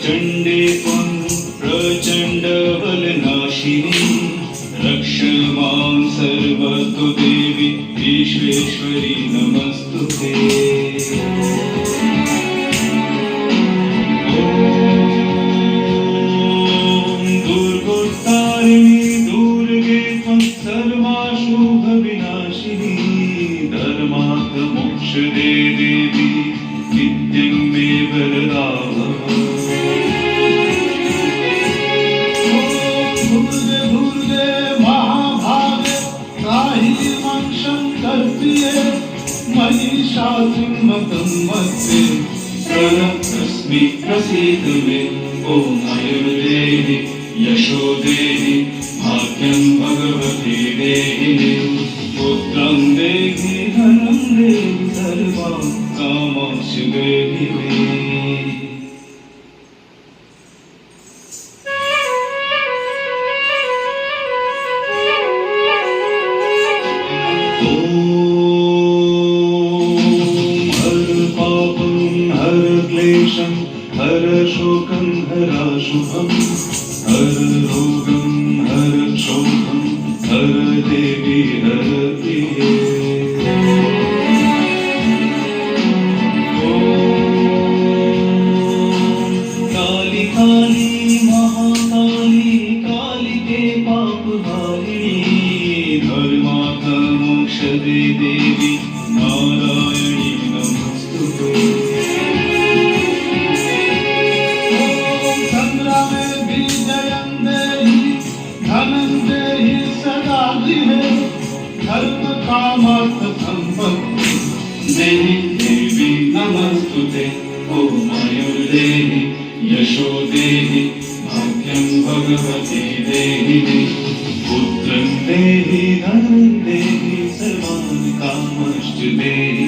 चण्डे त्वं प्रचण्ड बलनाशिनी रक्ष मां सर्वतो देवी विश्वेश्वरी नमस्तुते। ॐ दुर्गोत्तारिणी दुर्गे त्वं सर्वाशुभविनाशिनी धर्मार्थ मोक्षदे देवी नित्यं मे वरदा भव। महिषासुरमतं मध्ये प्रणतस्मि प्रसीद मे ॐ आयुर्देहि यशो देहि भाग्यं भगवती देहि मे पुत्रं देहि धनं देहि सर्वां कामांश्च देहि मे। हर शोकं हराशुभं हर रोगं हर क्षोभं हर देवी हर प्रिये। काली काली महाकाली कालिके पापहारिणी धर्मार्थ मोक्षदे देवी नारायणी नमस्तुते। धर्म कामर्थ संपत्ति देहि देवी नमस्तुते। ॐ आयुर्देहि यशो देहि भाग्यं भगवती देहि मे पुत्रं देहि धनं देहि सर्वान् कामश्च देहि